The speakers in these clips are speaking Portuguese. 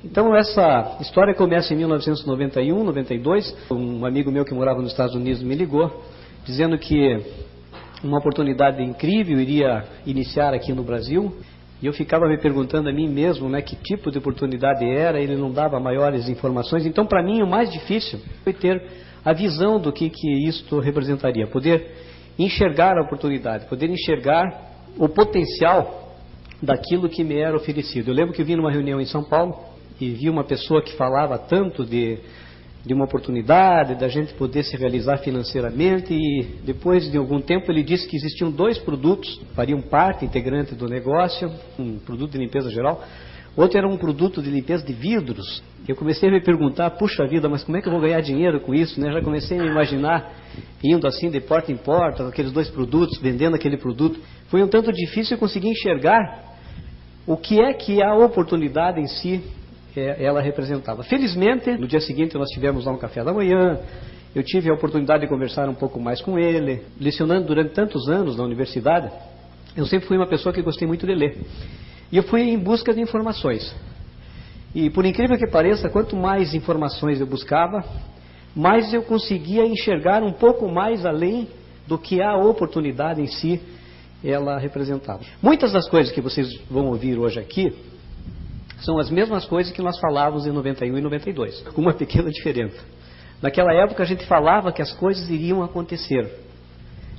Então essa história começa em 1991, 92. Um amigo meu que morava nos Estados Unidos me ligou, dizendo que uma oportunidade incrível iria iniciar aqui no Brasil. E eu ficava me perguntando a mim mesmo, né, que tipo de oportunidade era. Ele não dava maiores informações. Então, para mim, o mais difícil foi ter a visão do que isto representaria. Poder enxergar a oportunidade, poder enxergar o potencial daquilo que me era oferecido. Eu lembro que eu vim numa reunião em São Paulo e vi uma pessoa que falava tanto de uma oportunidade, da gente poder se realizar financeiramente, e depois de algum tempo ele disse que existiam dois produtos, fariam parte integrante do negócio, um produto de limpeza geral, outro era um produto de limpeza de vidros. Eu comecei a me perguntar, puxa vida, mas como é que eu vou ganhar dinheiro com isso, né? Já comecei a me imaginar indo assim de porta em porta, aqueles dois produtos, vendendo aquele produto. Foi um tanto difícil conseguir enxergar o que é que a oportunidade em si ela representava. Felizmente, no dia seguinte nós tivemos lá um café da manhã, eu tive a oportunidade de conversar um pouco mais com ele. Lecionando durante tantos anos na universidade, eu sempre fui uma pessoa que gostei muito de ler. E eu fui em busca de informações. E por incrível que pareça, quanto mais informações eu buscava, mais eu conseguia enxergar um pouco mais além do que a oportunidade em si ela representava. Muitas das coisas que vocês vão ouvir hoje aqui são as mesmas coisas que nós falávamos em 91 e 92, com uma pequena diferença. Naquela época a gente falava que as coisas iriam acontecer,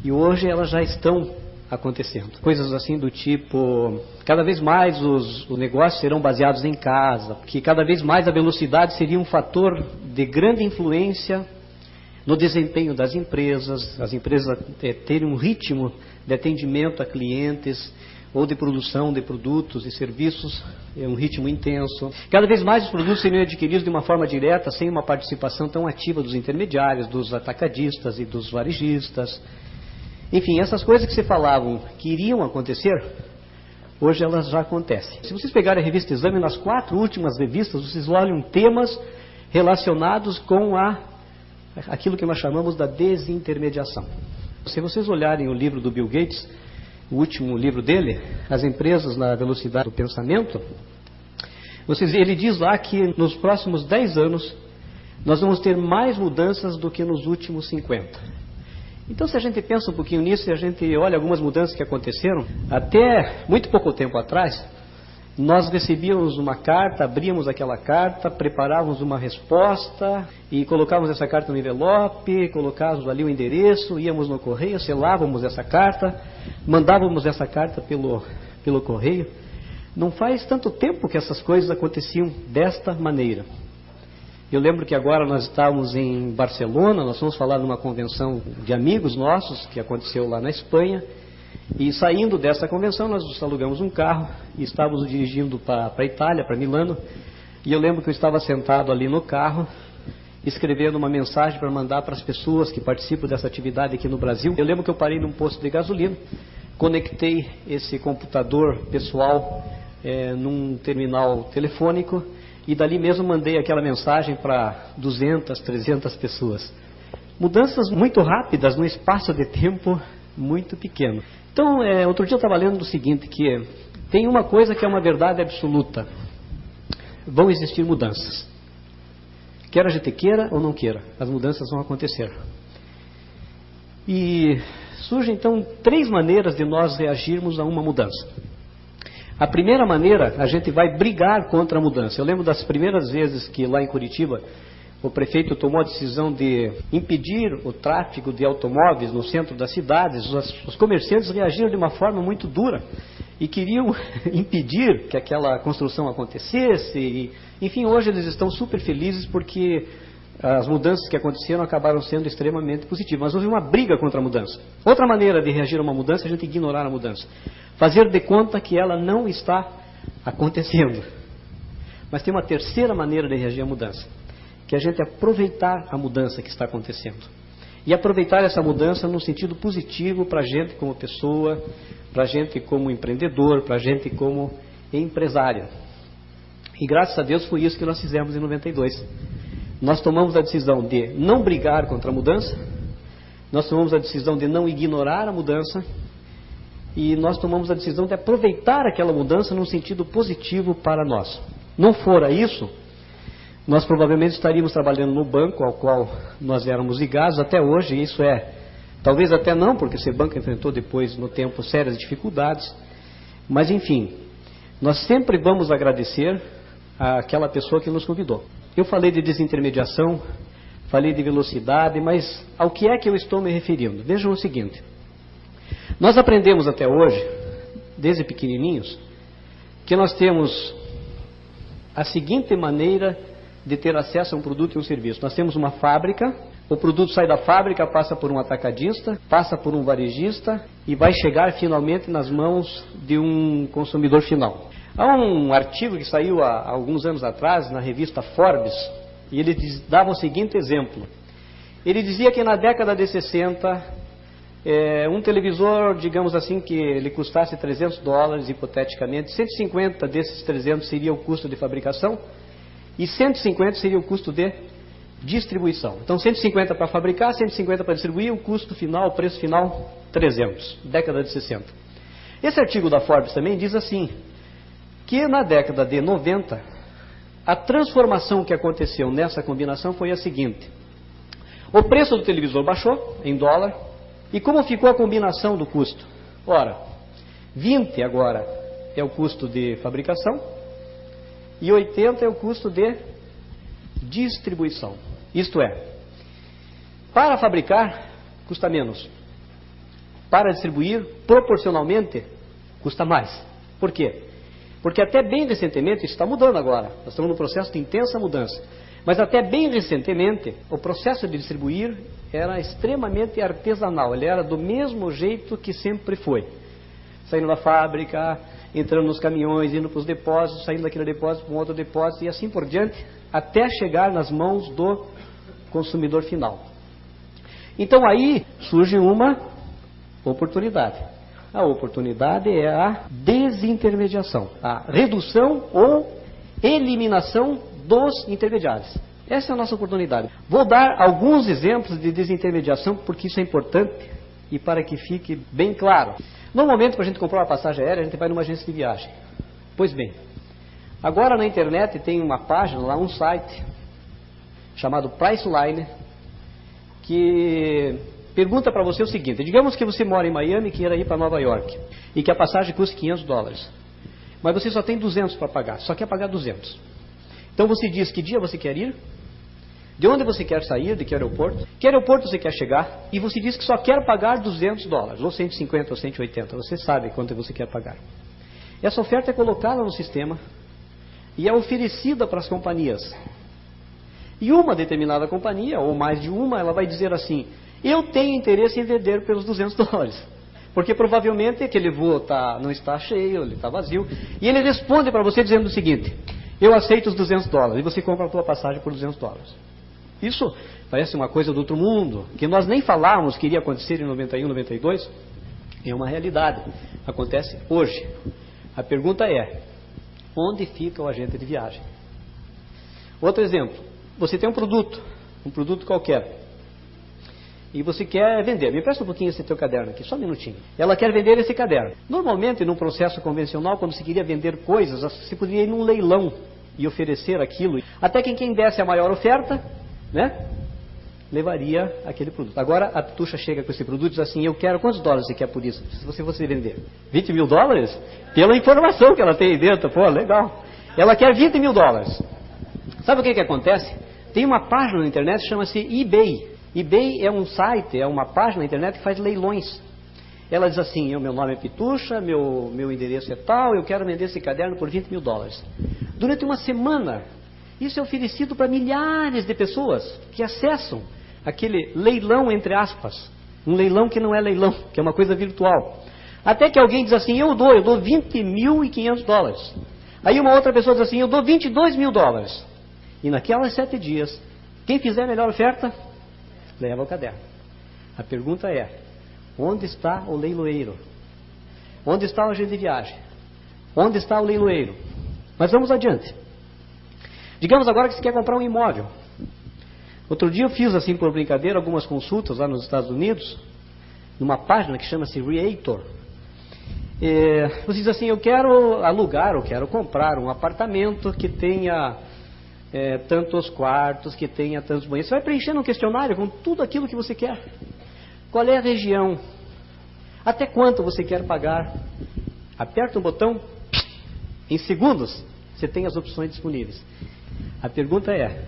e hoje elas já estão acontecendo. Coisas assim do tipo, cada vez mais os negócios serão baseados em casa, que cada vez mais a velocidade seria um fator de grande influência no desempenho das empresas, as empresas terem um ritmo de atendimento a clientes, ou de produção de produtos e serviços, um ritmo intenso. Cada vez mais os produtos seriam adquiridos de uma forma direta, sem uma participação tão ativa dos intermediários, dos atacadistas e dos varejistas. Enfim, essas coisas que se falavam que iriam acontecer, hoje elas já acontecem. Se vocês pegarem a revista Exame, nas 4 últimas revistas, vocês olham temas relacionados com aquilo que nós chamamos da desintermediação. Se vocês olharem o livro do Bill Gates, o último livro dele, As Empresas na Velocidade do Pensamento, ele diz lá que nos próximos 10 anos nós vamos ter mais mudanças do que nos últimos 50. Então, se a gente pensa um pouquinho nisso e a gente olha algumas mudanças que aconteceram, até muito pouco tempo atrás, nós recebíamos uma carta, abríamos aquela carta, preparávamos uma resposta e colocávamos essa carta no envelope, colocávamos ali o endereço, íamos no correio, selávamos essa carta, mandávamos essa carta pelo correio. Não faz tanto tempo que essas coisas aconteciam desta maneira. Eu lembro que agora nós estávamos em Barcelona, nós fomos falar numa convenção de amigos nossos que aconteceu lá na Espanha. E saindo dessa convenção, nós alugamos um carro e estávamos dirigindo para a Itália, para Milano. E eu lembro que eu estava sentado ali no carro, escrevendo uma mensagem para mandar para as pessoas que participam dessa atividade aqui no Brasil. Eu lembro que eu parei num posto de gasolina, conectei esse computador pessoal num terminal telefônico e dali mesmo mandei aquela mensagem para 200, 300 pessoas. Mudanças muito rápidas num espaço de tempo muito pequeno. Então, outro dia eu estava lendo o seguinte, que tem uma coisa que é uma verdade absoluta. Vão existir mudanças. Quer a gente queira ou não queira, as mudanças vão acontecer. E surgem então 3 maneiras de nós reagirmos a uma mudança. A primeira maneira, a gente vai brigar contra a mudança. Eu lembro das primeiras vezes que lá em Curitiba o prefeito tomou a decisão de impedir o tráfego de automóveis no centro das cidades. Os comerciantes reagiram de uma forma muito dura e queriam impedir que aquela construção acontecesse. E, enfim, hoje eles estão super felizes porque as mudanças que aconteceram acabaram sendo extremamente positivas. Mas houve uma briga contra a mudança. Outra maneira de reagir a uma mudança é a gente ignorar a mudança. Fazer de conta que ela não está acontecendo. Mas tem uma terceira maneira de reagir à mudança, que é a gente aproveitar a mudança que está acontecendo. E aproveitar essa mudança no sentido positivo para a gente como pessoa, para a gente como empreendedor, para a gente como empresário. E graças a Deus foi isso que nós fizemos em 92. Nós tomamos a decisão de não brigar contra a mudança, nós tomamos a decisão de não ignorar a mudança, e nós tomamos a decisão de aproveitar aquela mudança num sentido positivo para nós. não fora isso, nós provavelmente estaríamos trabalhando no banco ao qual nós éramos ligados até hoje. Isso talvez até não, porque esse banco enfrentou depois, no tempo, sérias dificuldades. Mas, enfim, nós sempre vamos agradecer àquela pessoa que nos convidou. Eu falei de desintermediação, falei de velocidade, mas ao que é que eu estou me referindo? Vejam o seguinte. Nós aprendemos até hoje, desde pequenininhos, que nós temos a seguinte maneira de ter acesso a um produto e um serviço. Nós temos uma fábrica, o produto sai da fábrica, passa por um atacadista, passa por um varejista e vai chegar finalmente nas mãos de um consumidor final. Há um artigo que saiu há alguns anos atrás na revista Forbes e ele dava o seguinte exemplo. Ele dizia que na década de 60, um televisor, digamos assim, que ele custasse $300, hipoteticamente, 150 desses 300 seria o custo de fabricação e 150 seria o custo de distribuição. Então 150 para fabricar, 150 para distribuir, o custo final, o preço final, 300, década de 60. Esse artigo da Forbes também diz assim, que na década de 90, a transformação que aconteceu nessa combinação foi a seguinte. O preço do televisor baixou em dólar, e como ficou a combinação do custo? Ora, 20 agora é o custo de fabricação, e 80 é o custo de distribuição. Isto é, para fabricar, custa menos. Para distribuir, proporcionalmente, custa mais. Por quê? Porque até bem recentemente, isso está mudando agora, nós estamos num processo de intensa mudança, mas até bem recentemente, o processo de distribuir era extremamente artesanal, ele era do mesmo jeito que sempre foi. Saindo da fábrica, entrando nos caminhões, indo para os depósitos, saindo daquele depósito para um outro depósito e assim por diante, até chegar nas mãos do consumidor final. Então aí surge uma oportunidade. A oportunidade é a desintermediação, a redução ou eliminação dos intermediários. Essa é a nossa oportunidade. Vou dar alguns exemplos de desintermediação porque isso é importante e para que fique bem claro. Normalmente, para a gente comprar uma passagem aérea, a gente vai numa agência de viagem. Pois bem, agora na internet tem uma página, lá um site, chamado Priceline, que pergunta para você o seguinte. Digamos que você mora em Miami e queira ir para Nova York, e que a passagem custa $500. Mas você só tem 200 para pagar, só quer pagar 200. Então você diz que dia você quer ir, de onde você quer sair, de que aeroporto você quer chegar, e você diz que só quer pagar $200, ou 150 ou 180, você sabe quanto você quer pagar. Essa oferta é colocada no sistema e é oferecida para as companhias. E uma determinada companhia, ou mais de uma, ela vai dizer assim, eu tenho interesse em vender pelos $200, porque provavelmente aquele voo não está cheio, ele está vazio, e ele responde para você dizendo o seguinte, eu aceito os $200, e você compra a tua passagem por $200. Isso parece uma coisa do outro mundo, que nós nem falávamos que iria acontecer em 91, 92, é uma realidade, acontece hoje. A pergunta é, onde fica o agente de viagem? Outro exemplo, você tem um produto qualquer, e você quer vender. Me presta um pouquinho esse teu caderno aqui, só um minutinho. Ela quer vender esse caderno. Normalmente, num processo convencional, quando se queria vender coisas, se poderia ir num leilão e oferecer aquilo. Até quem desse a maior oferta, né, levaria aquele produto. Agora a Tuxa chega com esse produto e diz assim, eu quero, quantos dólares você quer por isso? Se você fosse vender $20 mil? Pela informação que ela tem aí dentro, pô, legal. Ela quer $20 mil. Sabe o que acontece? Tem uma página na internet que chama-se eBay. eBay é um site, é uma página na internet que faz leilões. Ela diz assim, meu nome é Pitucha, meu endereço é tal, eu quero vender esse caderno por $20 mil. Durante uma semana, isso é oferecido para milhares de pessoas que acessam aquele leilão, entre aspas. Um leilão que não é leilão, que é uma coisa virtual. Até que alguém diz assim, eu dou $20.500. Aí uma outra pessoa diz assim, eu dou $22 mil. E naquelas 7 dias, quem fizer a melhor oferta, leva o caderno. A pergunta é, onde está o leiloeiro? Onde está o agente de viagem? Onde está o leiloeiro? Mas vamos adiante. Digamos agora que você quer comprar um imóvel. Outro dia eu fiz assim por brincadeira algumas consultas lá nos Estados Unidos, numa página que chama-se Realtor. Você diz assim, eu quero alugar, eu quero comprar um apartamento que tenha tantos quartos, que tenha tantos banheiros. Você vai preenchendo um questionário com tudo aquilo que você quer. Qual é a região? Até quanto você quer pagar? Aperta um botão, em segundos você tem as opções disponíveis. A pergunta é,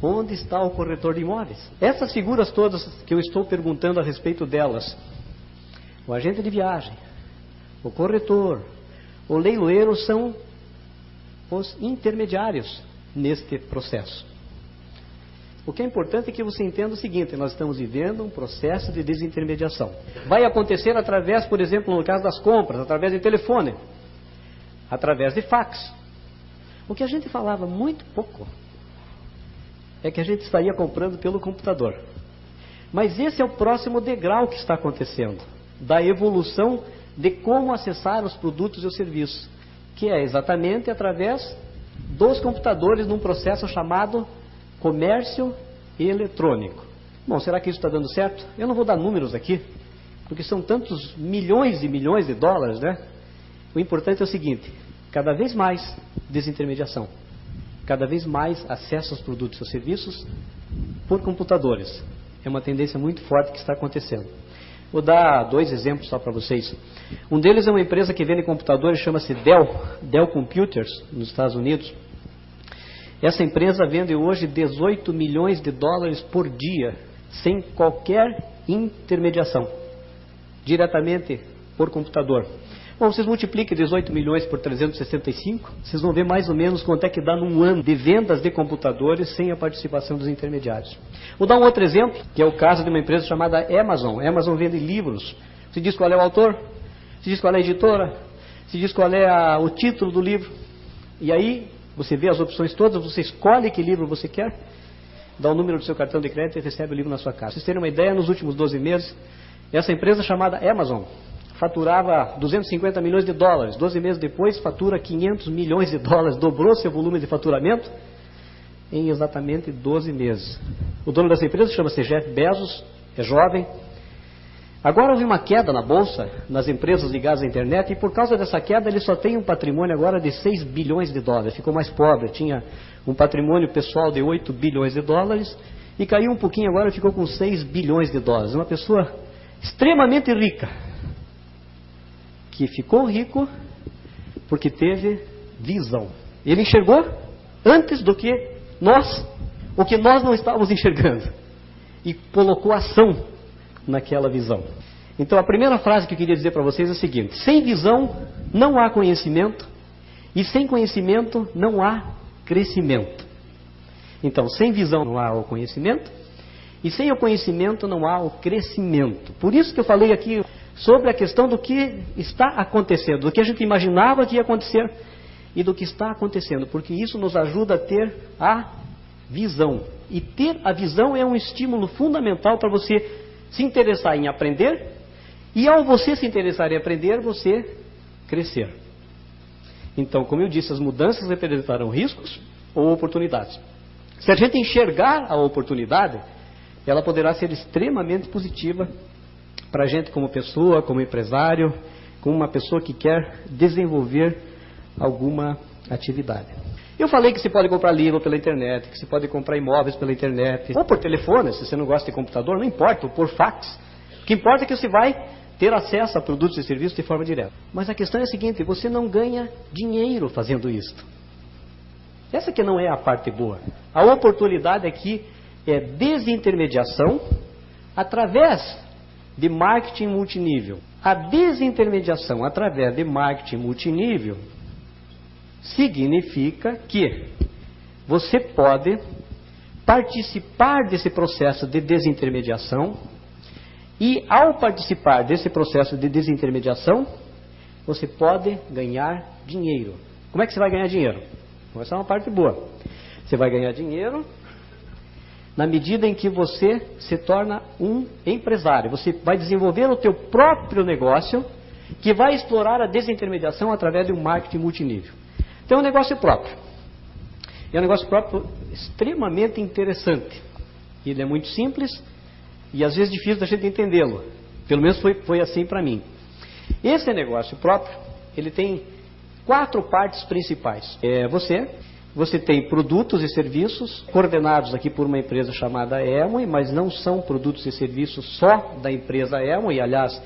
onde está o corretor de imóveis? Essas figuras todas que eu estou perguntando a respeito delas, o agente de viagem, o corretor, o leiloeiro são os intermediários neste processo. O que é importante é que você entenda o seguinte, nós estamos vivendo um processo de desintermediação. Vai acontecer através, por exemplo, no caso das compras, através de telefone, através de fax. O que a gente falava muito pouco é que a gente estaria comprando pelo computador. Mas esse é o próximo degrau que está acontecendo, da evolução de como acessar os produtos e os serviços, que é exatamente através dos computadores num processo chamado comércio eletrônico. Bom, será que isso está dando certo? Eu não vou dar números aqui, porque são tantos milhões e milhões de dólares, né? O importante é o seguinte, cada vez mais desintermediação, cada vez mais acesso aos produtos e aos serviços por computadores. É uma tendência muito forte que está acontecendo. Vou dar 2 exemplos só para vocês. Um deles é uma empresa que vende computadores, chama-se Dell Computers, nos Estados Unidos. Essa empresa vende hoje 18 milhões de dólares por dia, sem qualquer intermediação, diretamente por computador. Bom, vocês multipliquem 18 milhões por 365, vocês vão ver mais ou menos quanto é que dá num ano de vendas de computadores sem a participação dos intermediários. Vou dar um outro exemplo, que é o caso de uma empresa chamada Amazon. A Amazon vende livros. Você diz qual é o autor, você diz qual é a editora, você diz qual é o título do livro. E aí, você vê as opções todas, você escolhe que livro você quer, dá o número do seu cartão de crédito e recebe o livro na sua casa. Pra vocês terem uma ideia, nos últimos 12 meses, essa empresa chamada Amazon faturava 250 milhões de dólares. 12 meses depois, fatura 500 milhões de dólares. Dobrou seu volume de faturamento em exatamente 12 meses. O dono dessa empresa chama-se Jeff Bezos, é jovem. Agora houve uma queda na bolsa, nas empresas ligadas à internet, e por causa dessa queda ele só tem um patrimônio agora de 6 bilhões de dólares. Ficou mais pobre, tinha um patrimônio pessoal de 8 bilhões de dólares, e caiu um pouquinho agora e ficou com 6 bilhões de dólares. Uma pessoa extremamente rica, que ficou rico porque teve visão. Ele enxergou antes do que o que nós não estávamos enxergando, e colocou ação naquela visão. Então a primeira frase que eu queria dizer para vocês é a seguinte: sem visão não há conhecimento, e sem conhecimento não há crescimento. Então sem visão não há o conhecimento, e sem o conhecimento não há o crescimento. Por isso que eu falei aqui sobre a questão do que está acontecendo, do que a gente imaginava que ia acontecer e do que está acontecendo, porque isso nos ajuda a ter a visão. E ter a visão é um estímulo fundamental para você se interessar em aprender, e ao você se interessar em aprender, você crescer. Então, como eu disse, as mudanças representarão riscos ou oportunidades. Se a gente enxergar a oportunidade, ela poderá ser extremamente positiva para a gente como pessoa, como empresário, como uma pessoa que quer desenvolver alguma atividade. Eu falei que se pode comprar livro pela internet, que se pode comprar imóveis pela internet, ou por telefone, se você não gosta de computador, não importa, ou por fax. O que importa é que você vai ter acesso a produtos e serviços de forma direta. Mas a questão é a seguinte: você não ganha dinheiro fazendo isto. Essa que não é a parte boa. A oportunidade aqui é desintermediação através de marketing multinível. A desintermediação através de marketing multinível significa que você pode participar desse processo de desintermediação, e ao participar desse processo de desintermediação, você pode ganhar dinheiro. Como é que você vai ganhar dinheiro? Essa é uma parte boa. Você vai ganhar dinheiro na medida em que você se torna um empresário. Você vai desenvolver o teu próprio negócio, que vai explorar a desintermediação através de um marketing multinível. Então é um negócio próprio. É um negócio próprio extremamente interessante. Ele é muito simples e às vezes difícil da gente entendê-lo. Pelo menos foi assim para mim. Esse negócio próprio, ele tem 4 partes principais. Você tem produtos e serviços coordenados aqui por uma empresa chamada Amway, mas não são produtos e serviços só da empresa Amway. Aliás,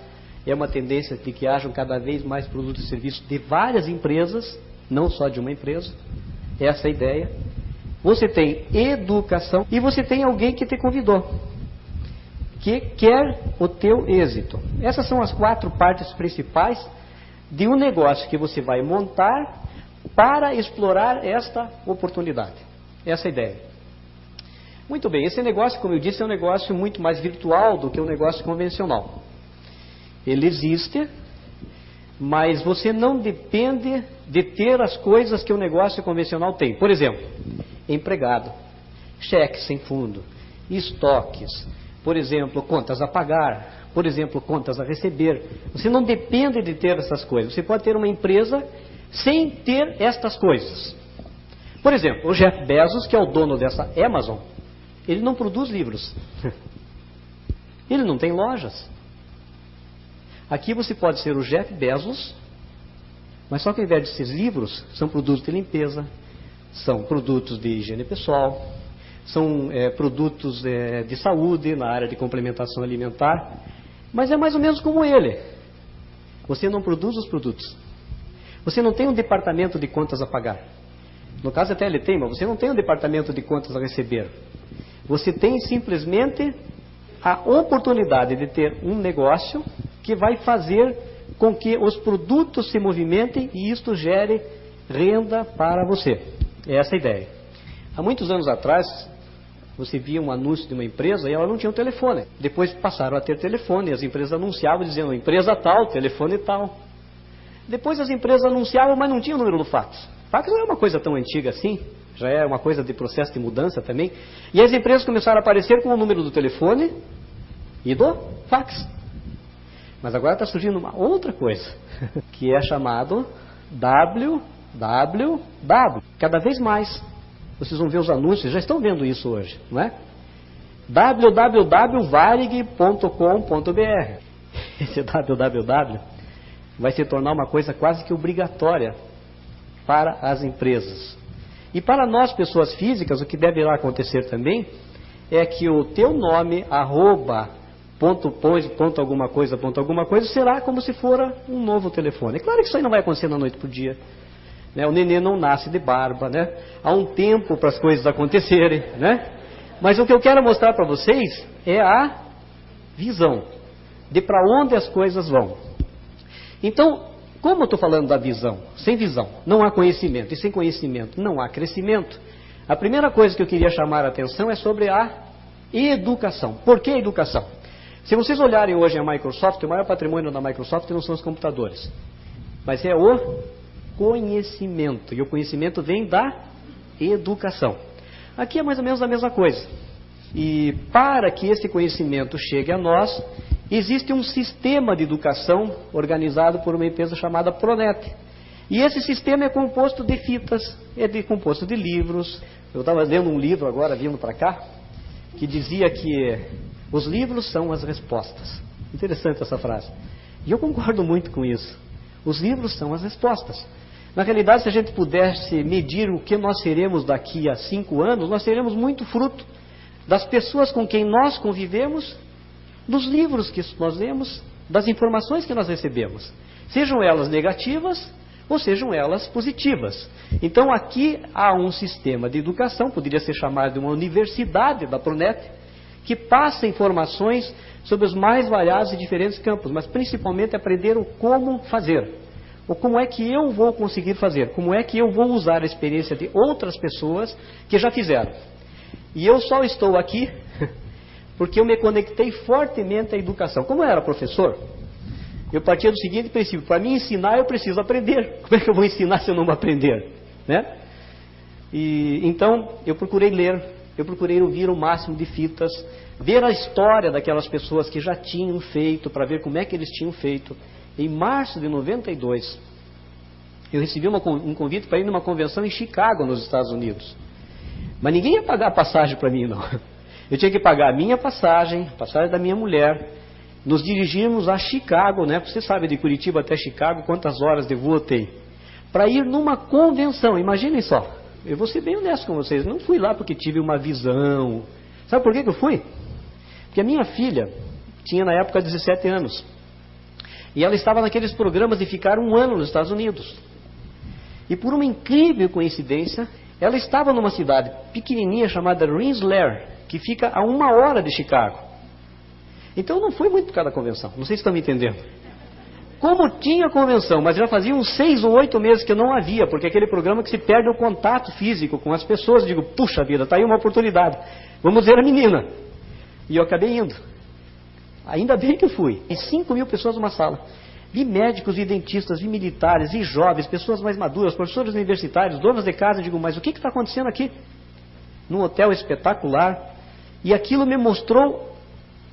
é uma tendência de que hajam cada vez mais produtos e serviços de várias empresas, não só de uma empresa. Essa é a ideia. Você tem educação e você tem alguém que te convidou, que quer o teu êxito. Essas são as 4 partes principais de um negócio que você vai montar para explorar esta oportunidade. Essa é a ideia. Muito bem, esse negócio, como eu disse, é um negócio muito mais virtual do que um negócio convencional. Ele existe, mas você não depende de ter as coisas que o negócio convencional tem. Por exemplo, empregado, cheque sem fundo, estoques, por exemplo, contas a pagar, por exemplo, contas a receber. Você não depende de ter essas coisas. Você pode ter uma empresa sem ter estas coisas. Por exemplo, o Jeff Bezos, que é o dono dessa Amazon, ele não produz livros. Ele não tem lojas. Aqui você pode ser o Jeff Bezos, mas só que ao invés de ser livros, são produtos de limpeza, são produtos de higiene pessoal, são produtos de saúde na área de complementação alimentar, mas é mais ou menos como ele. Você não produz os produtos. Você não tem um departamento de contas a pagar. No caso até ele tem, mas você não tem um departamento de contas a receber. Você tem simplesmente a oportunidade de ter um negócio que vai fazer com que os produtos se movimentem e isto gere renda para você. É essa a ideia. Há muitos anos atrás, você via um anúncio de uma empresa e ela não tinha um telefone. Depois passaram a ter telefone, as empresas anunciavam dizendo empresa tal, telefone tal. Depois as empresas anunciavam, mas não tinha o número do fax. Fax não é uma coisa tão antiga assim, já é uma coisa de processo de mudança também. E as empresas começaram a aparecer com o número do telefone e do fax. Mas agora está surgindo uma outra coisa, que é chamado www. Cada vez mais, vocês vão ver os anúncios, já estão vendo isso hoje, não é? www.varig.com.br. Esse www vai se tornar uma coisa quase que obrigatória para as empresas. E para nós, pessoas físicas, o que deverá acontecer também é que o teu nome, ponto alguma coisa, será como se fora um novo telefone. É claro que isso aí não vai acontecer da noite para o dia. Né? O nenê não nasce de barba, né? Há um tempo para as coisas acontecerem, né? Mas o que eu quero mostrar para vocês é a visão de para onde as coisas vão. Então, como eu estou falando da visão? Sem visão não há conhecimento, e sem conhecimento não há crescimento. A primeira coisa que eu queria chamar a atenção é sobre a educação. Por que educação? Se vocês olharem hoje a Microsoft, o maior patrimônio da Microsoft não são os computadores, mas é o conhecimento, e o conhecimento vem da educação. Aqui é mais ou menos a mesma coisa. E para que esse conhecimento chegue a nós, existe um sistema de educação organizado por uma empresa chamada Pronet. E esse sistema é composto de fitas, é composto de livros. Eu estava lendo um livro agora, vindo para cá, que dizia que os livros são as respostas. Interessante essa frase. E eu concordo muito com isso. Os livros são as respostas. Na realidade, se a gente pudesse medir o que nós seremos daqui a 5 anos, nós teremos muito fruto das pessoas com quem nós convivemos, dos livros que nós lemos, das informações que nós recebemos. Sejam elas negativas ou sejam elas positivas. Então aqui há um sistema de educação, poderia ser chamado de uma universidade da Pronet, que passa informações sobre os mais variados e diferentes campos, mas principalmente aprender o como fazer. Ou como é que eu vou conseguir fazer, como é que eu vou usar a experiência de outras pessoas que já fizeram. E eu só estou aqui porque eu me conectei fortemente à educação. Como eu era professor, eu partia do seguinte princípio: para me ensinar eu preciso aprender. Como é que eu vou ensinar se eu não aprender? Né? E então eu procurei ler, eu procurei ouvir o máximo de fitas, ver a história daquelas pessoas que já tinham feito, para ver como é que eles tinham feito. Em março de 92, eu recebi um convite para ir numa convenção em Chicago, nos Estados Unidos. Mas ninguém ia pagar a passagem para mim, não. Eu tinha que pagar a minha passagem, a passagem da minha mulher, nos dirigimos a Chicago, né? Você sabe, de Curitiba até Chicago, quantas horas de voo tem? Para ir numa convenção, imaginem só. Eu vou ser bem honesto com vocês, não fui lá porque tive uma visão. Sabe por que eu fui? Porque a minha filha tinha na época 17 anos. E ela estava naqueles programas de ficar 1 ano nos Estados Unidos. E por uma incrível coincidência, ela estava numa cidade pequenininha chamada Rensselaer, que fica a 1 hora de Chicago. Então não fui muito por causa da convenção, não sei se estão me entendendo. Como tinha convenção, mas já fazia uns 6 ou 8 meses que não havia, porque aquele programa que se perde o contato físico com as pessoas, eu digo, puxa vida, está aí uma oportunidade, vamos ver a menina. E eu acabei indo. Ainda bem que eu fui. E 5.000 pessoas numa sala. Vi médicos, vi dentistas, vi militares, vi jovens, pessoas mais maduras, professores universitários, donas de casa. Eu digo, mas o que está acontecendo aqui? Num hotel espetacular. E aquilo me mostrou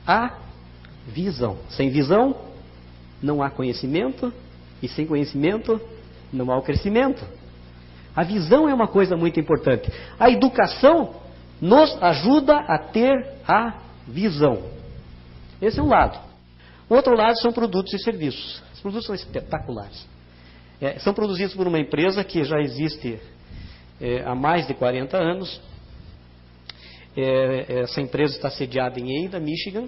a visão. Sem visão, não há conhecimento. E sem conhecimento, não há o crescimento. A visão é uma coisa muito importante. A educação nos ajuda a ter a visão. Esse é um lado. O outro lado são produtos e serviços. Os produtos são espetaculares. São produzidos por uma empresa que já existe há mais de 40 anos. Essa empresa está sediada em Ada, Michigan.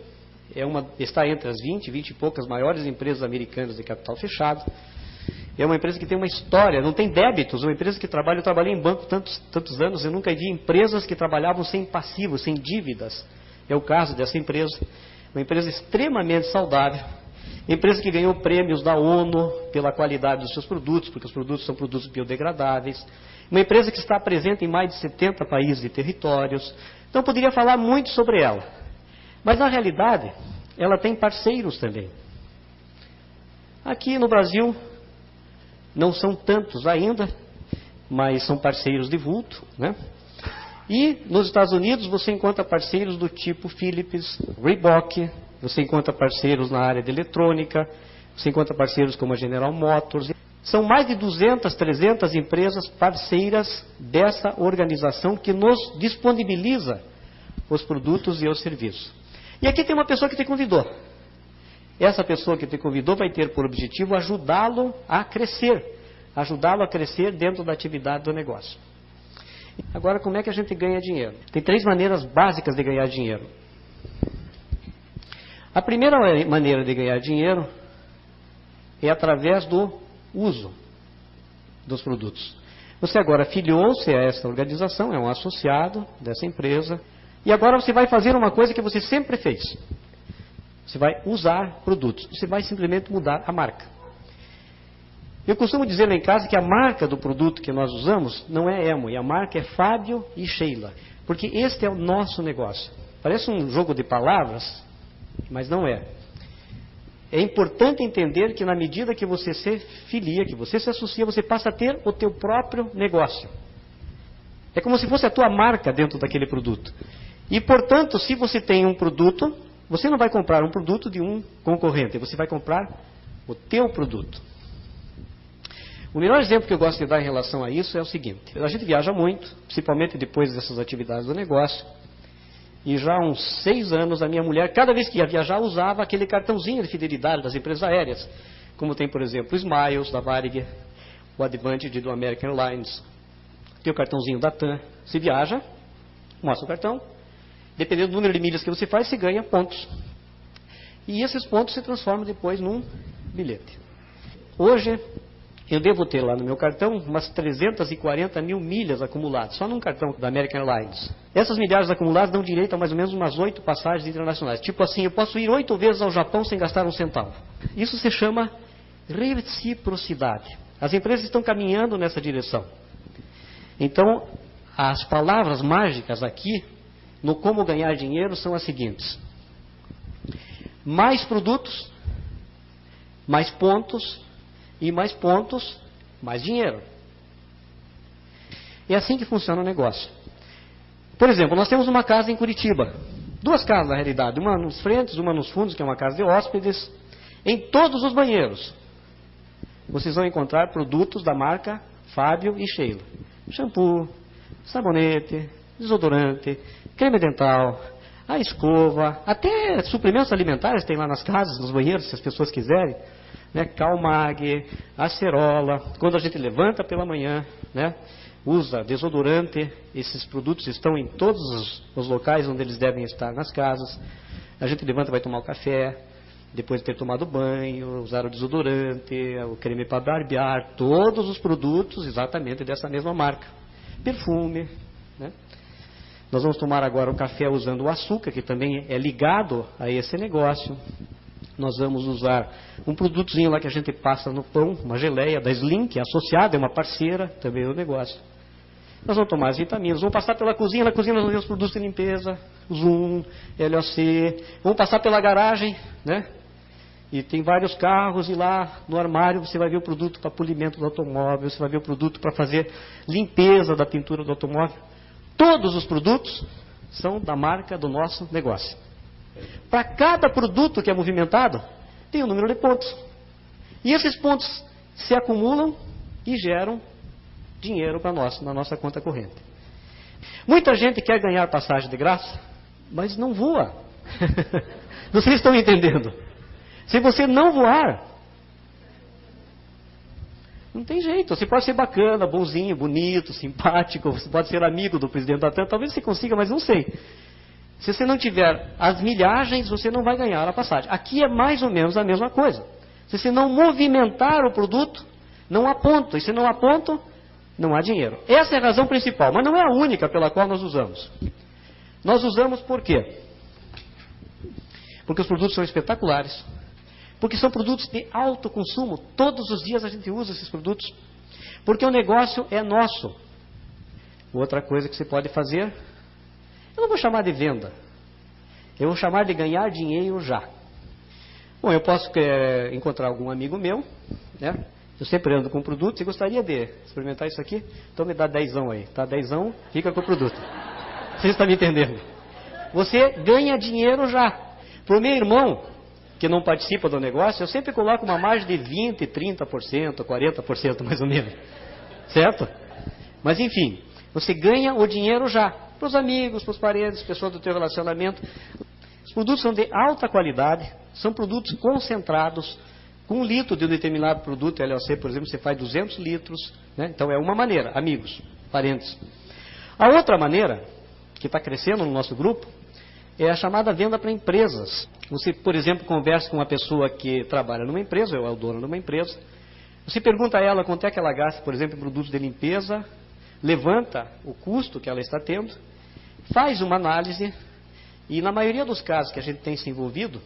Está entre as 20 e poucas maiores empresas americanas de capital fechado. É uma empresa que tem uma história, não tem débitos. Uma empresa que eu trabalhei em banco tantos anos, eu nunca vi empresas que trabalhavam sem passivos, sem dívidas. É o caso dessa empresa. Uma empresa extremamente saudável, empresa que ganhou prêmios da ONU pela qualidade dos seus produtos, porque os produtos são produtos biodegradáveis, uma empresa que está presente em mais de 70 países e territórios. Então eu poderia falar muito sobre ela, mas na realidade ela tem parceiros também. Aqui no Brasil não são tantos ainda, mas são parceiros de vulto, né? E nos Estados Unidos você encontra parceiros do tipo Philips, Reebok, você encontra parceiros na área de eletrônica, você encontra parceiros como a General Motors. São mais de 200, 300 empresas parceiras dessa organização que nos disponibiliza os produtos e os serviços. E aqui tem uma pessoa que te convidou. Essa pessoa que te convidou vai ter por objetivo ajudá-lo a crescer dentro da atividade do negócio. Agora, como é que a gente ganha dinheiro? Tem 3 maneiras básicas de ganhar dinheiro. A primeira maneira de ganhar dinheiro é através do uso dos produtos. Você agora filiou-se a essa organização, é um associado dessa empresa, e agora você vai fazer uma coisa que você sempre fez. Você vai usar produtos, você vai simplesmente mudar a marca. Eu costumo dizer lá em casa que a marca do produto que nós usamos não é Amway, a marca é Fábio e Sheila, porque este é o nosso negócio. Parece um jogo de palavras, mas não é. É importante entender que na medida que você se filia, que você se associa, você passa a ter o teu próprio negócio. É como se fosse a tua marca dentro daquele produto. E, portanto, se você tem um produto, você não vai comprar um produto de um concorrente, você vai comprar o teu produto. O melhor exemplo que eu gosto de dar em relação a isso é o seguinte. A gente viaja muito, principalmente depois dessas atividades do negócio. E já há uns 6 anos a minha mulher, cada vez que ia viajar, usava aquele cartãozinho de fidelidade das empresas aéreas. Como tem, por exemplo, o Smiles da Varig, o Advantage do American Airlines. Tem o cartãozinho da TAM. Se viaja, mostra o cartão. Dependendo do número de milhas que você faz, você ganha pontos. E esses pontos se transformam depois num bilhete. Hoje, eu devo ter lá no meu cartão umas 340 mil milhas acumuladas, só num cartão da American Airlines. Essas milhares acumuladas dão direito a mais ou menos umas 8 passagens internacionais. Tipo assim, eu posso ir 8 vezes ao Japão sem gastar um centavo. Isso se chama reciprocidade. As empresas estão caminhando nessa direção. Então, as palavras mágicas aqui, no como ganhar dinheiro, são as seguintes. Mais produtos, mais pontos, e mais pontos, mais dinheiro. É assim que funciona o negócio. Por exemplo, nós temos uma casa em Curitiba. 2 casas na realidade. Uma nos frentes, uma nos fundos, que é uma casa de hóspedes. Em todos os banheiros, vocês vão encontrar produtos da marca Fábio e Sheila. Shampoo, sabonete, desodorante, creme dental, a escova, até suprimentos alimentares tem lá nas casas, nos banheiros, se as pessoas quiserem, né? Calmag, acerola, quando a gente levanta pela manhã, né? Usa desodorante, esses produtos estão em todos os locais onde eles devem estar nas casas. A gente levanta e vai tomar o café, depois de ter tomado banho, usar o desodorante, o creme para barbear, todos os produtos exatamente dessa mesma marca. Perfume, né? Nós vamos tomar agora um café usando o açúcar, que também é ligado a esse negócio. Nós vamos usar um produtozinho lá que a gente passa no pão, uma geleia da Slim, que é associada, é uma parceira também do negócio. Nós vamos tomar as vitaminas, vamos passar pela cozinha, na cozinha nós vamos ver os produtos de limpeza, Zoom, LOC, vamos passar pela garagem, né? E tem vários carros e lá no armário você vai ver o produto para polimento do automóvel, você vai ver o produto para fazer limpeza da pintura do automóvel. Todos os produtos são da marca do nosso negócio. Para cada produto que é movimentado, tem um número de pontos. E esses pontos se acumulam e geram dinheiro para nós, na nossa conta corrente. Muita gente quer ganhar passagem de graça, mas não voa. Vocês estão entendendo? Se você não voar, não tem jeito. Você pode ser bacana, bonzinho, bonito, simpático, você pode ser amigo do presidente da TAM, talvez você consiga, mas não sei. Se você não tiver as milhagens, você não vai ganhar a passagem. Aqui é mais ou menos a mesma coisa. Se você não movimentar o produto, não há ponto. E se não há ponto, não há dinheiro. Essa é a razão principal, mas não é a única pela qual nós usamos. Nós usamos por quê? Porque os produtos são espetaculares. Porque são produtos de alto consumo. Todos os dias a gente usa esses produtos. Porque o negócio é nosso. Outra coisa que você pode fazer, eu não vou chamar de venda. Eu vou chamar de ganhar dinheiro já. Bom, eu posso encontrar algum amigo meu, né? Eu sempre ando com produtos e gostaria de experimentar isso aqui. Então me dá 10 aí. Tá 10, fica com o produto. Você está me entendendo? Você ganha dinheiro já. Para o meu irmão, que não participa do negócio, eu sempre coloco uma margem de 20%, 30%, 40% mais ou menos. Certo? Mas enfim, você ganha o dinheiro já. Para os amigos, para os parentes, pessoas do teu relacionamento. Os produtos são de alta qualidade, são produtos concentrados. Com 1 litro de um determinado produto, LOC, por exemplo, você faz 200 litros. Né? Então é uma maneira, amigos, parentes. A outra maneira, que está crescendo no nosso grupo, é a chamada venda para empresas. Você, por exemplo, conversa com uma pessoa que trabalha numa empresa, ou é o dono de uma empresa. Você pergunta a ela quanto é que ela gasta, por exemplo, em produtos de limpeza, levanta o custo que ela está tendo, faz uma análise, e na maioria dos casos que a gente tem se envolvido,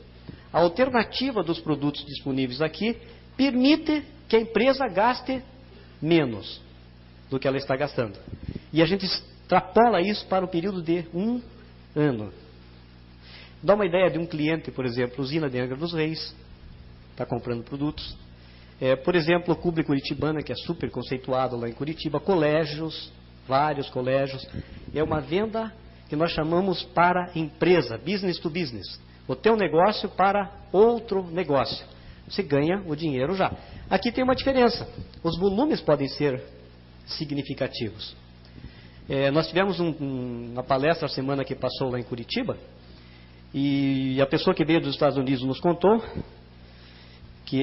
a alternativa dos produtos disponíveis aqui permite que a empresa gaste menos do que ela está gastando. E a gente extrapola isso para o período de 1 ano. Dá uma ideia de um cliente, por exemplo, usina de Angra dos Reis, está comprando produtos. Por exemplo, o Clube Curitibana, que é super conceituado lá em Curitiba, colégios, vários colégios. É uma venda que nós chamamos para empresa, business to business. O teu negócio para outro negócio. Você ganha o dinheiro já. Aqui tem uma diferença. Os volumes podem ser significativos. Nós tivemos uma palestra a semana que passou lá em Curitiba, e a pessoa que veio dos Estados Unidos nos contou que,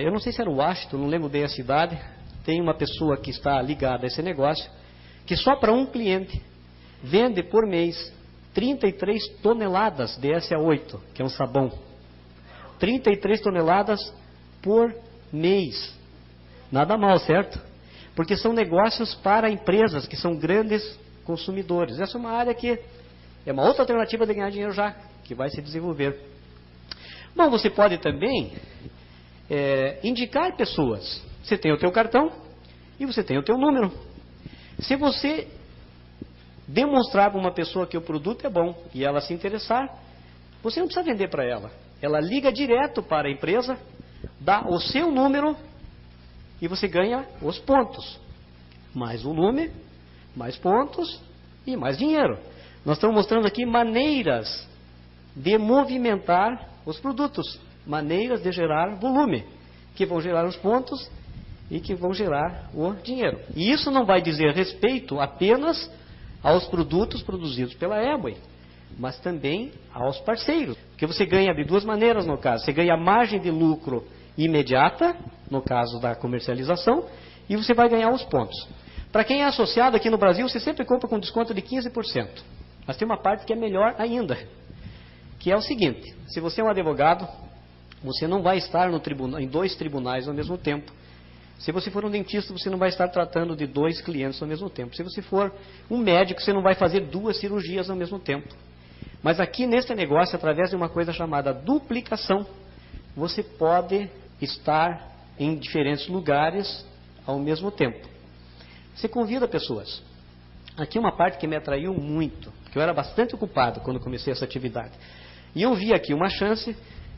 eu não sei se era o Washington, não lembro bem a cidade, tem uma pessoa que está ligada a esse negócio, que só para um cliente vende por mês 33 toneladas de SA8, que é um sabão. 33 toneladas por mês. Nada mal, certo? Porque são negócios para empresas que são grandes consumidores. Essa é uma área que é uma outra alternativa de ganhar dinheiro já, que vai se desenvolver. Bom, você pode também indicar pessoas. Você tem o teu cartão e você tem o teu número. Se você demonstrar para uma pessoa que o produto é bom e ela se interessar, você não precisa vender para ela. Ela liga direto para a empresa, dá o seu número e você ganha os pontos. Mais volume, mais pontos e mais dinheiro. Nós estamos mostrando aqui maneiras de movimentar os produtos, maneiras de gerar volume, que vão gerar os pontos e que vão gerar o dinheiro. E isso não vai dizer respeito apenas aos produtos produzidos pela Amway. mas também aos parceiros. Porque você ganha de duas maneiras no caso. Você ganha margem de lucro imediata, no caso da comercialização, e você vai ganhar os pontos. Para quem é associado aqui no Brasil, você sempre compra com desconto de 15%. Mas tem uma parte que é melhor ainda, que é o seguinte: se você é um advogado, você não vai estar em 2 tribunais ao mesmo tempo. Se você for um dentista, você não vai estar tratando de 2 clientes ao mesmo tempo. Se você for um médico, você não vai fazer 2 cirurgias ao mesmo tempo. Mas aqui nesse negócio, através de uma coisa chamada duplicação, você pode estar em diferentes lugares ao mesmo tempo. Você convida pessoas. Aqui uma parte que me atraiu muito, porque eu era bastante ocupado quando comecei essa atividade. E eu vi aqui uma chance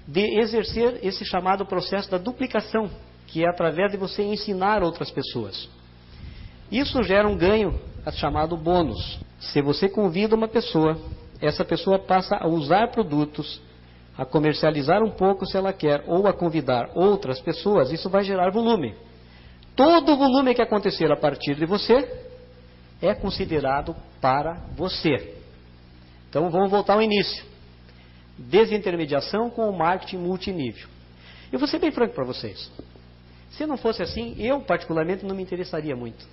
de exercer esse chamado processo da duplicação, que é através de você ensinar outras pessoas. Isso gera um ganho chamado bônus. Se você convida uma pessoa, essa pessoa passa a usar produtos, a comercializar um pouco se ela quer, ou a convidar outras pessoas, isso vai gerar volume. Todo o volume que acontecer a partir de você é considerado para você. Então vamos voltar ao início. Desintermediação com o marketing multinível. Eu vou ser bem franco para vocês. Se não fosse assim, eu particularmente não me interessaria muito.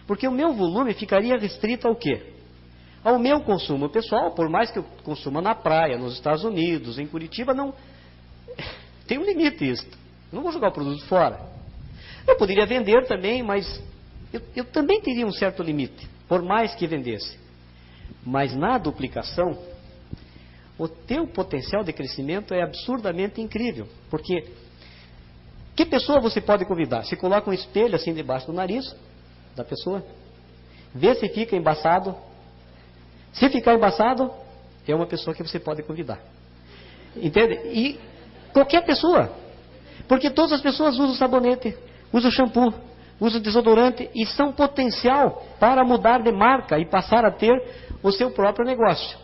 Porque o meu volume ficaria restrito ao quê? Ao meu consumo pessoal, por mais que eu consuma na praia, nos Estados Unidos, em Curitiba, não tem um limite isso. Eu não vou jogar o produto fora. Eu poderia vender também, mas eu também teria um certo limite, por mais que vendesse. Mas na duplicação, o teu potencial de crescimento é absurdamente incrível. Porque que pessoa você pode convidar? Você coloca um espelho assim debaixo do nariz da pessoa, vê se fica embaçado. Se ficar embaçado, é uma pessoa que você pode convidar. Entende? E qualquer pessoa. Porque todas as pessoas usam sabonete, usam shampoo, usam desodorante e são potencial para mudar de marca e passar a ter o seu próprio negócio.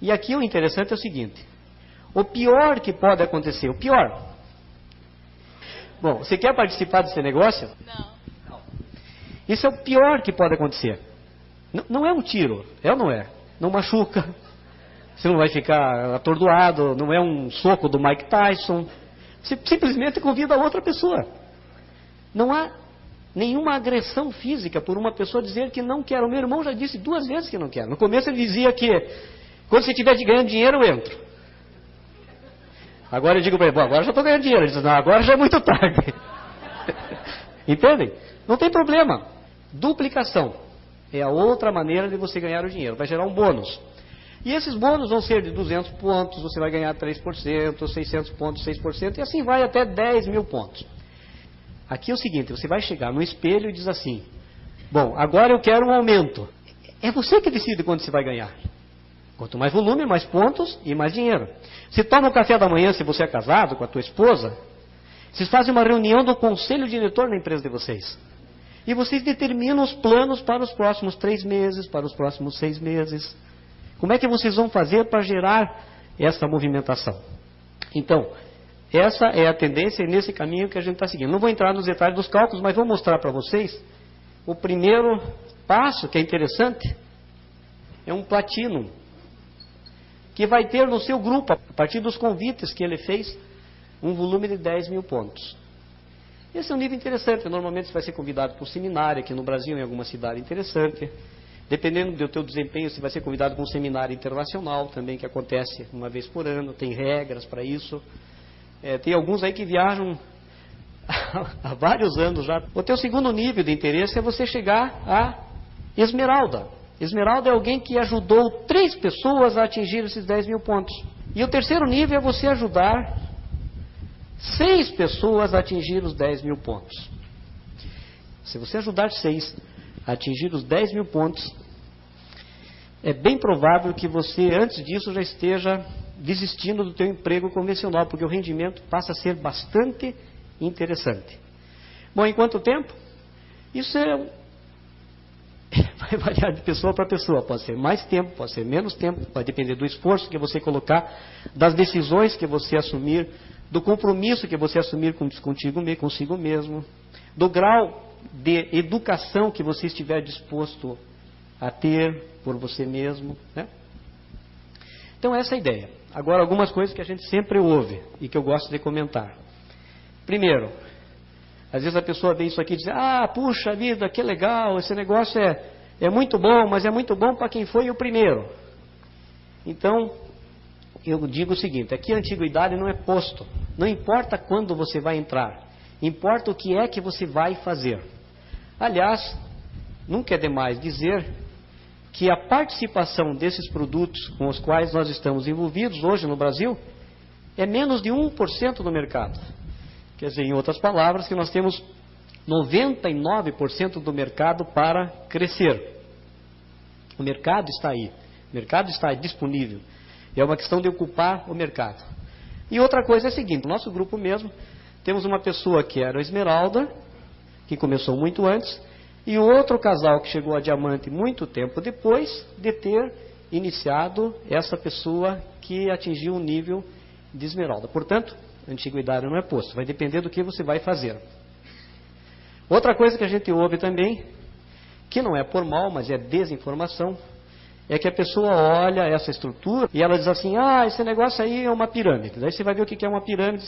E aqui o interessante é o seguinte: o pior que pode acontecer, o pior. Bom, você quer participar desse negócio? Não. Isso é o pior que pode acontecer. Não é um tiro, é ou não é? Não machuca, você não vai ficar atordoado, não é um soco do Mike Tyson. Você simplesmente convida a outra pessoa. Não há nenhuma agressão física por uma pessoa dizer que não quer. O meu irmão já disse 2 vezes que não quer. No começo ele dizia que quando você estiver ganhando dinheiro eu entro. Agora eu digo para ele: bom, agora já estou ganhando dinheiro. Ele diz: não, agora já é muito tarde. Entendem? Não tem problema. Duplicação é a outra maneira de você ganhar o dinheiro. Vai gerar um bônus. E esses bônus vão ser de 200 pontos, você vai ganhar 3%, 600 pontos, 6%, e assim vai até 10 mil pontos. Aqui é o seguinte: você vai chegar no espelho e diz assim: bom, agora eu quero um aumento. É você que decide quando você vai ganhar. Quanto mais volume, mais pontos e mais dinheiro. Você toma o café da manhã, se você é casado com a tua esposa, vocês fazem uma reunião do conselho diretor na empresa de vocês. E vocês determinam os planos para os próximos 3 meses, para os próximos 6 meses. Como é que vocês vão fazer para gerar essa movimentação? Então, essa é a tendência e nesse caminho que a gente está seguindo. Não vou entrar nos detalhes dos cálculos, mas vou mostrar para vocês o primeiro passo, que é interessante. É um Platinum, que vai ter no seu grupo, a partir dos convites que ele fez, um volume de 10 mil pontos. Esse é um nível interessante. Normalmente você vai ser convidado para um seminário aqui no Brasil, em alguma cidade interessante. Dependendo do teu desempenho, você vai ser convidado para um seminário internacional também, que acontece uma vez por ano. Tem regras para isso. Tem alguns aí que viajam há vários anos já. O teu segundo nível de interesse é você chegar a Esmeralda. Esmeralda é alguém que ajudou 3 pessoas a atingir esses 10 mil pontos. E o terceiro nível é você ajudar 6 pessoas a atingir os 10 mil pontos. Se você ajudar 6 a atingir os 10 mil pontos, é bem provável que você, antes disso, já esteja desistindo do teu emprego convencional, porque o rendimento passa a ser bastante interessante. Bom, em quanto tempo? Isso vai variar de pessoa para pessoa. Pode ser mais tempo, pode ser menos tempo, vai depender do esforço que você colocar, das decisões que você assumir, do compromisso que você assumir consigo mesmo, do grau de educação que você estiver disposto a ter por você mesmo, né? Então essa é a ideia. Agora algumas coisas que a gente sempre ouve e que eu gosto de comentar. Primeiro, às vezes a pessoa vê isso aqui e diz, puxa vida, que legal, esse negócio é muito bom, mas é muito bom para quem foi o primeiro. Então, eu digo o seguinte, aqui a antiguidade não é posto. Não importa quando você vai entrar, importa o que é que você vai fazer. Aliás, nunca é demais dizer que a participação desses produtos com os quais nós estamos envolvidos hoje no Brasil é menos de 1% do mercado. Quer dizer, em outras palavras, que nós temos 99% do mercado para crescer. O mercado está aí, o mercado está disponível. É uma questão de ocupar o mercado. E outra coisa é a seguinte, no nosso grupo mesmo, temos uma pessoa que era Esmeralda, que começou muito antes, e outro casal que chegou a diamante muito tempo depois de ter iniciado essa pessoa que atingiu um nível de Esmeralda. Portanto, a antiguidade não é posto, vai depender do que você vai fazer. Outra coisa que a gente ouve também, que não é por mal, mas é desinformação, é que a pessoa olha essa estrutura e ela diz assim, esse negócio aí é uma pirâmide. Daí você vai ver o que é uma pirâmide,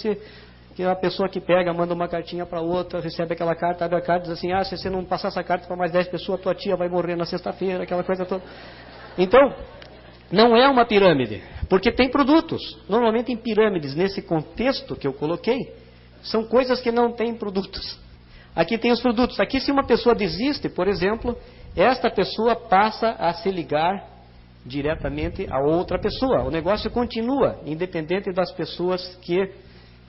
que é a pessoa que pega, manda uma cartinha para outra, recebe aquela carta, abre a carta e diz assim, se você não passar essa carta para mais 10 pessoas, tua tia vai morrer na sexta-feira, aquela coisa toda. Então, não é uma pirâmide, porque tem produtos. Normalmente em pirâmides, nesse contexto que eu coloquei, são coisas que não têm produtos. Aqui tem os produtos. Aqui, se uma pessoa desiste, por exemplo, esta pessoa passa a se ligar diretamente a outra pessoa. O negócio continua, independente das pessoas que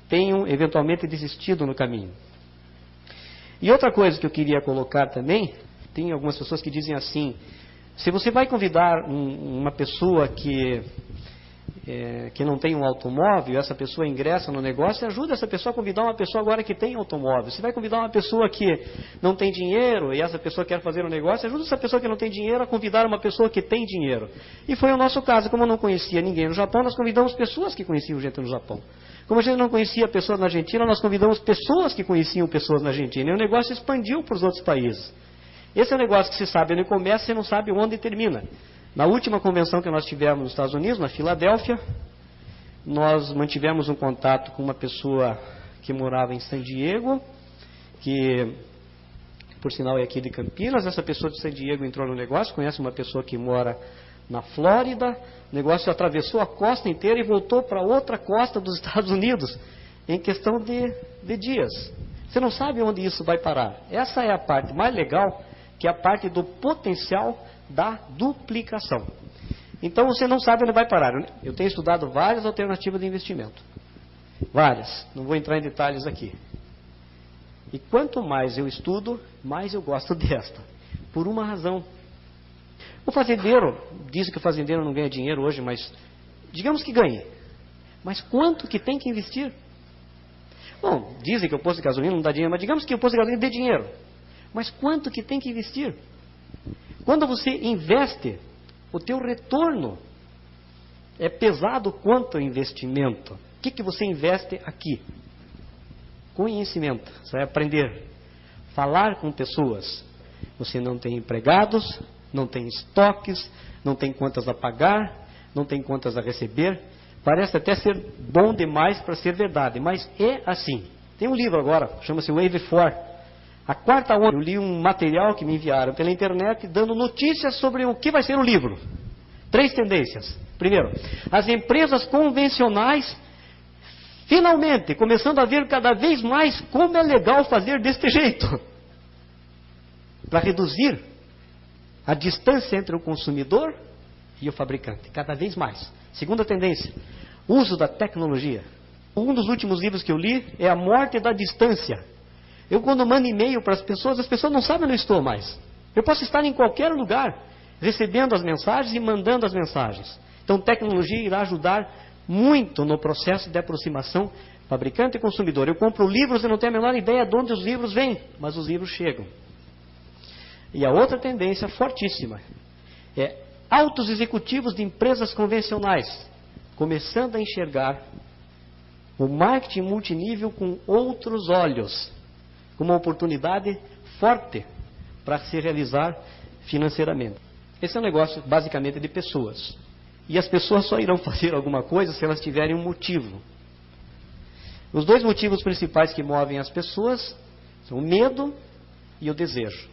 tenham eventualmente desistido no caminho. E outra coisa que eu queria colocar também, tem algumas pessoas que dizem assim, se você vai convidar uma pessoa que não tem um automóvel, essa pessoa ingressa no negócio, ajuda essa pessoa a convidar uma pessoa agora que tem automóvel. Você vai convidar uma pessoa que não tem dinheiro e essa pessoa quer fazer um negócio, ajuda essa pessoa que não tem dinheiro a convidar uma pessoa que tem dinheiro. E foi o nosso caso, como eu não conhecia ninguém no Japão, nós convidamos pessoas que conheciam gente no Japão. Como a gente não conhecia pessoas na Argentina, nós convidamos pessoas que conheciam pessoas na Argentina. E o negócio expandiu para os outros países. Esse é um negócio que se sabe onde começa e não sabe onde termina. Na última convenção que nós tivemos nos Estados Unidos, na Filadélfia, nós mantivemos um contato com uma pessoa que morava em San Diego, que por sinal é aqui de Campinas. Essa pessoa de San Diego entrou no negócio, conhece uma pessoa que mora na Flórida. O negócio atravessou a costa inteira e voltou para outra costa dos Estados Unidos em questão de dias. Você não sabe onde isso vai parar. Essa é a parte mais legal, que é a parte do potencial da duplicação. Então você não sabe onde vai parar. Eu tenho estudado várias alternativas de investimento. Várias. Não vou entrar em detalhes aqui. E quanto mais eu estudo, mais eu gosto desta. Por uma razão. O fazendeiro, diz que o fazendeiro não ganha dinheiro hoje, mas digamos que ganhe. Mas quanto que tem que investir? Bom, dizem que o posto de gasolina não dá dinheiro, mas digamos que o posto de gasolina dê dinheiro. Mas quanto que tem que investir? Quando você investe, o teu retorno é pesado quanto ao investimento. O que você investe aqui? Conhecimento. Você vai aprender. Falar com pessoas. Você não tem empregados, não tem estoques, não tem contas a pagar, não tem contas a receber. Parece até ser bom demais para ser verdade, mas é assim. Tem um livro agora, chama-se Wave 4. A quarta onda, eu li um material que me enviaram pela internet, dando notícias sobre o que vai ser o livro. 3 tendências. Primeiro, as empresas convencionais, finalmente, começando a ver cada vez mais como é legal fazer deste jeito. Para reduzir a distância entre o consumidor e o fabricante, cada vez mais. Segunda tendência, uso da tecnologia. Um dos últimos livros que eu li é A Morte da Distância. Eu, quando mando e-mail para as pessoas não sabem onde eu estou mais. Eu posso estar em qualquer lugar, recebendo as mensagens e mandando as mensagens. Então, tecnologia irá ajudar muito no processo de aproximação fabricante e consumidor. Eu compro livros e não tenho a menor ideia de onde os livros vêm, mas os livros chegam. E a outra tendência fortíssima é altos executivos de empresas convencionais começando a enxergar o marketing multinível com outros olhos, como uma oportunidade forte para se realizar financeiramente. Esse é um negócio basicamente de pessoas. E as pessoas só irão fazer alguma coisa se elas tiverem um motivo. Os dois motivos principais que movem as pessoas são o medo e o desejo.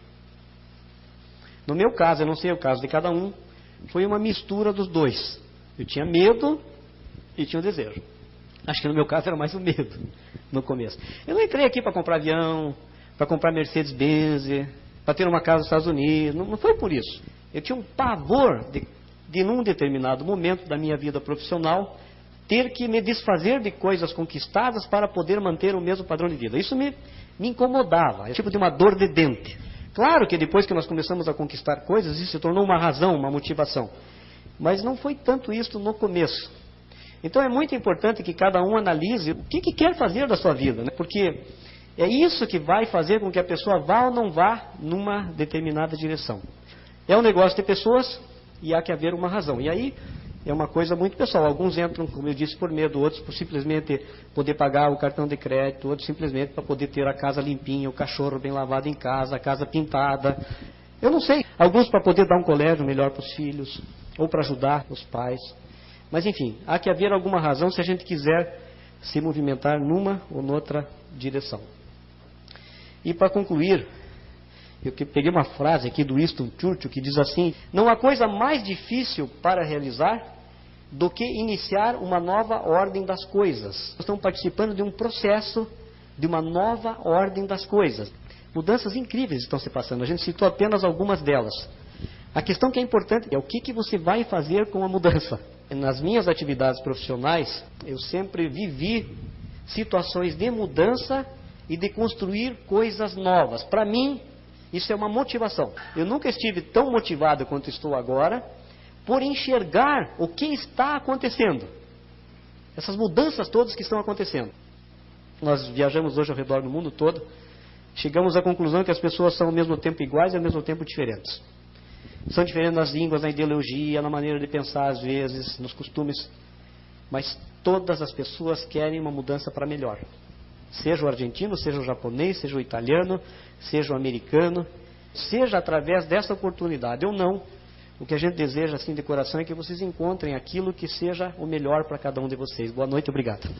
No meu caso, eu não sei o caso de cada um, foi uma mistura dos dois. Eu tinha medo e tinha o desejo. Acho que no meu caso era mais o medo no começo. Eu não entrei aqui para comprar avião, para comprar Mercedes-Benz, para ter uma casa nos Estados Unidos. Não foi por isso. Eu tinha um pavor de num determinado momento da minha vida profissional, ter que me desfazer de coisas conquistadas para poder manter o mesmo padrão de vida. Isso me incomodava, é tipo de uma dor de dente. Claro que depois que nós começamos a conquistar coisas, isso se tornou uma razão, uma motivação. Mas não foi tanto isso no começo. Então é muito importante que cada um analise o que quer fazer da sua vida, né? Porque é isso que vai fazer com que a pessoa vá ou não vá numa determinada direção. É um negócio de pessoas e há que haver uma razão. E aí é uma coisa muito pessoal. Alguns entram, como eu disse, por medo, outros por simplesmente poder pagar o cartão de crédito, outros simplesmente para poder ter a casa limpinha, o cachorro bem lavado em casa, a casa pintada. Eu não sei. Alguns para poder dar um colégio melhor para os filhos, ou para ajudar os pais. Mas enfim, há que haver alguma razão se a gente quiser se movimentar numa ou noutra direção. E para concluir, eu peguei uma frase aqui do Winston Churchill que diz assim: não há coisa mais difícil para realizar do que iniciar uma nova ordem das coisas. Nós estamos participando de um processo de uma nova ordem das coisas. Mudanças incríveis estão se passando, a gente citou apenas algumas delas. A questão que é importante é o que você vai fazer com a mudança. Nas minhas atividades profissionais, eu sempre vivi situações de mudança e de construir coisas novas. Para mim, isso é uma motivação. Eu nunca estive tão motivado quanto estou agora por enxergar o que está acontecendo. Essas mudanças todas que estão acontecendo. Nós viajamos hoje ao redor do mundo todo, chegamos à conclusão que as pessoas são ao mesmo tempo iguais e ao mesmo tempo diferentes. São diferentes nas línguas, na ideologia, na maneira de pensar às vezes, nos costumes. Mas todas as pessoas querem uma mudança para melhor. Seja o argentino, seja o japonês, seja o italiano, seja o americano, seja através dessa oportunidade ou não, o que a gente deseja assim de coração é que vocês encontrem aquilo que seja o melhor para cada um de vocês. Boa noite, obrigado.